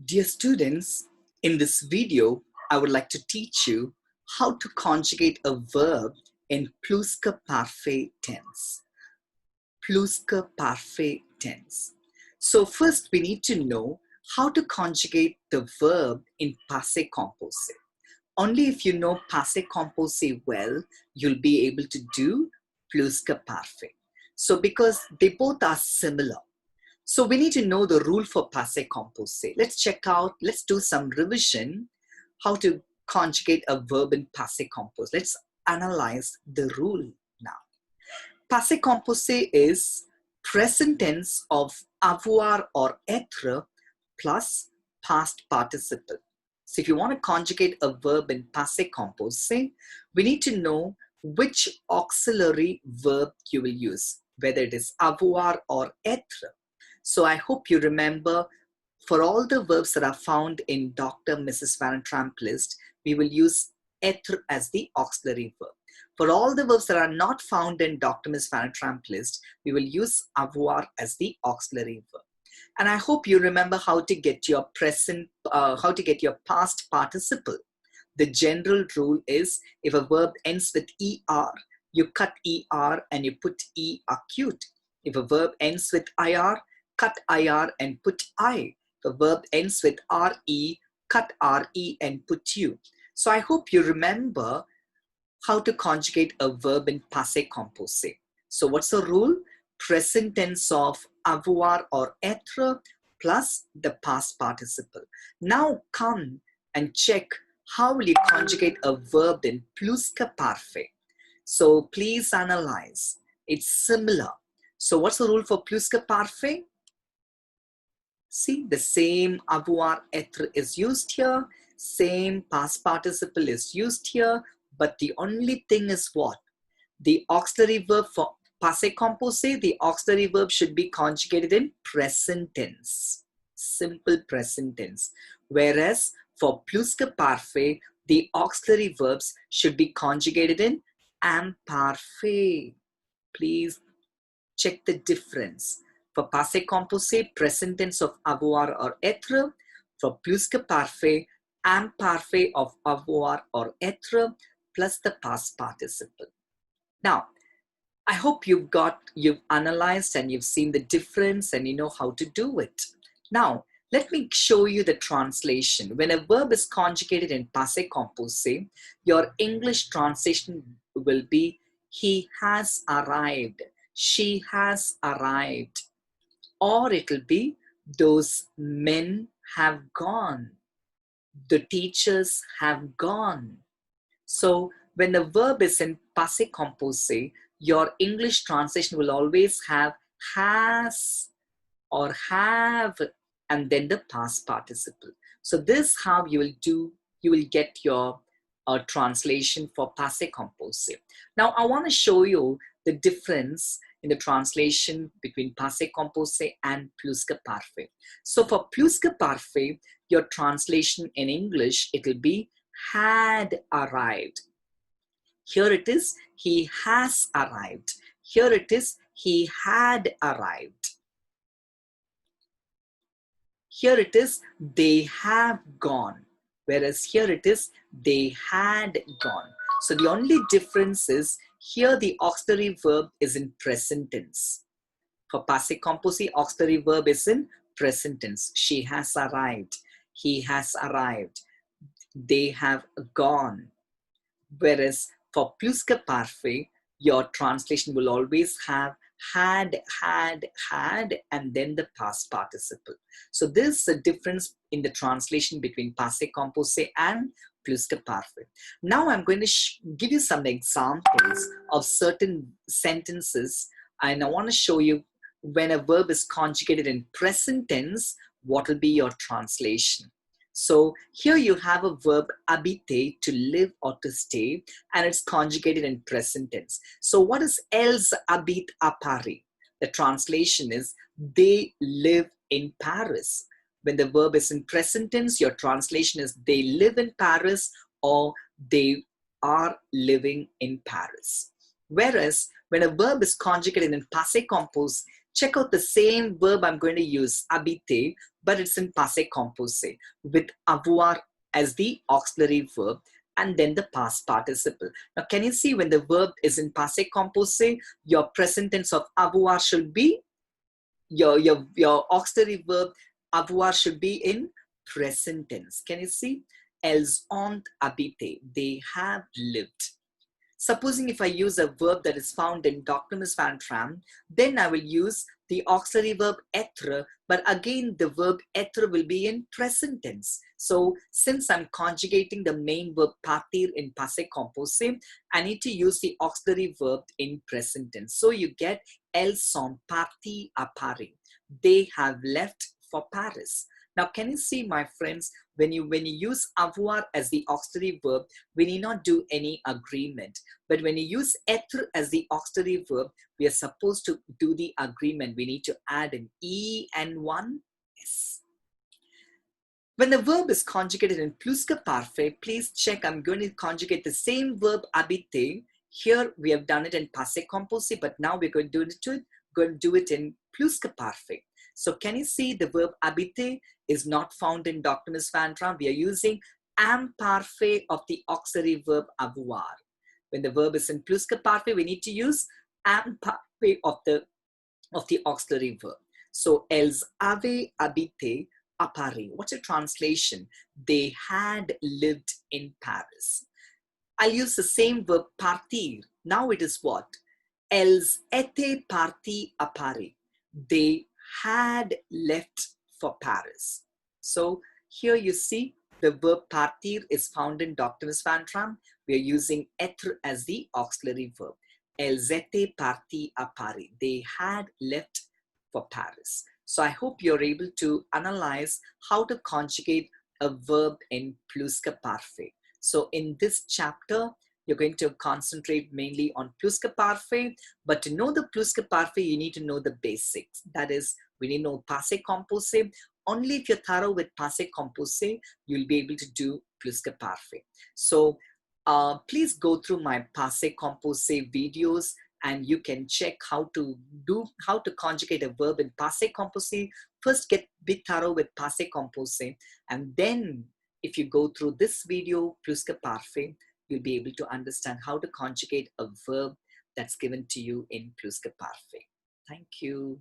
Dear students, in this video, I would like to teach you how to conjugate a verb in pluscuparfait tense. Pluscuparfait tense. So first we need to know how to conjugate the verb in passé composé. Only if you know passé composé well, you'll be able to do pluscuparfait. So because they both are similar. So we need to know the rule for passé composé. Let's do some revision, how to conjugate a verb in passé composé. Let's analyze the rule now. Passé composé is present tense of avoir or être plus past participle. So if you want to conjugate a verb in passé composé, we need to know which auxiliary verb you will use, whether it is avoir or être. So I hope you remember, for all the verbs that are found in Dr. Mrs. Van Tramp's list, we will use être as the auxiliary verb. For all the verbs that are not found in Dr. Mrs. Van Tramp's list, we will use avoir as the auxiliary verb. And I hope you remember how to get your past participle. The general rule is, if a verb ends with er, you cut er and you put e acute. If a verb ends with ir, cut ir and put I. The verb ends with re, cut re and put u. So I hope you remember how to conjugate a verb in passé composé. So what's the rule? Present tense of avoir or être plus the past participle. Now come and check how will you conjugate a verb in pluscuparfait. So please analyze. It's similar. So what's the rule for pluscuparfait? See, the same avoir, être is used here, same past participle is used here, but the only thing is what? The auxiliary verb for passé composé, the auxiliary verb should be conjugated in present tense, simple present tense. Whereas for pluscuparfait, the auxiliary verbs should be conjugated in imparfait. Please check the difference. For passé composé, present tense of avoir or être. For pluscuparfait, imparfait of avoir or être plus the past participle. Now, I hope you've analyzed and you've seen the difference and you know how to do it. Now, let me show you the translation. When a verb is conjugated in passé composé, your English translation will be, he has arrived, she has arrived. Or it will be, those men have gone, the teachers have gone. So when the verb is in passé composé, your English translation will always have has or have and then the past participle. So this is how you will get your translation for passé composé. Now I want to show you the difference in the translation between passé composé and pluscuparfait. So for pluscuparfait, your translation in English, it will be had arrived. Here it is, he has arrived. Here it is, he had arrived. Here it is, they have gone. Whereas here it is, they had gone. So the only difference is, here the auxiliary verb is in present tense. For passé composé, auxiliary verb is in present tense. She has arrived. He has arrived. They have gone. Whereas for pluscuparfait, your translation will always have had, and then the past participle. So this is a difference in the translation between passé composé and pluscuparfait. Now I'm going to give you some examples of certain sentences, and I want to show you when a verb is conjugated in present tense, what will be your translation. So here you have a verb habiter, to live or to stay, and it's conjugated in present tense. So what is elles habitent à Paris? The translation is, they live in Paris. When the verb is in present tense, your translation is, they live in Paris or they are living in Paris. Whereas when a verb is conjugated in passé composé, Check out the same verb I'm going to use, habiter, but it's in passé composé with avoir as the auxiliary verb and then the past participle. Now, can you see when the verb is in passé composé, your present tense of avoir should be, your auxiliary verb avoir should be in present tense. Can you see? Elles ont habité. They have lived. Supposing if I use a verb that is found in Dr. Miss Van Tram, then I will use the auxiliary verb être, but again the verb être will be in present tense. So since I'm conjugating the main verb partir in passé composé, I need to use the auxiliary verb in present tense. So you get elles sont parties à Paris. They have left for Paris. Now, can you see, my friends, when you use avoir as the auxiliary verb, we need not do any agreement. But when you use être as the auxiliary verb, we are supposed to do the agreement. We need to add an E and one S. When the verb is conjugated in plusquamparfait, please check. I'm going to conjugate the same verb habiter. Here we have done it in passé composé, but now we're going to do it in plusquamparfait. So can you see the verb habiter is not found in Dr. Miss Van Tram? We are using imparfait of the auxiliary verb avoir. When the verb is in plusquamparfait, we need to use imparfait of the auxiliary verb. So elles avaient habité à Paris. What's a translation? They had lived in Paris. I'll use the same verb partir. Now it is what? Elles étaient parties à Paris. They had left for Paris. So here you see the verb partir is found in Dr. Miss Van Tram. We are using être as the auxiliary verb. Elles étaient parties à Paris. They had left for Paris. So I hope you're able to analyze how to conjugate a verb in plusquamparfait. So in this chapter, you're going to concentrate mainly on plusquamparfait, but to know the plusquamparfait, you need to know the basics. That is, we need to know passé composé. Only if you're thorough with passé composé, you'll be able to do plusquamparfait. So please go through my passé composé videos, and you can check how to conjugate a verb in passé composé. First, get a bit thorough with passé composé, and then if you go through this video, plusquamparfait, you'll be able to understand how to conjugate a verb that's given to you in plusquamparfait. Thank you.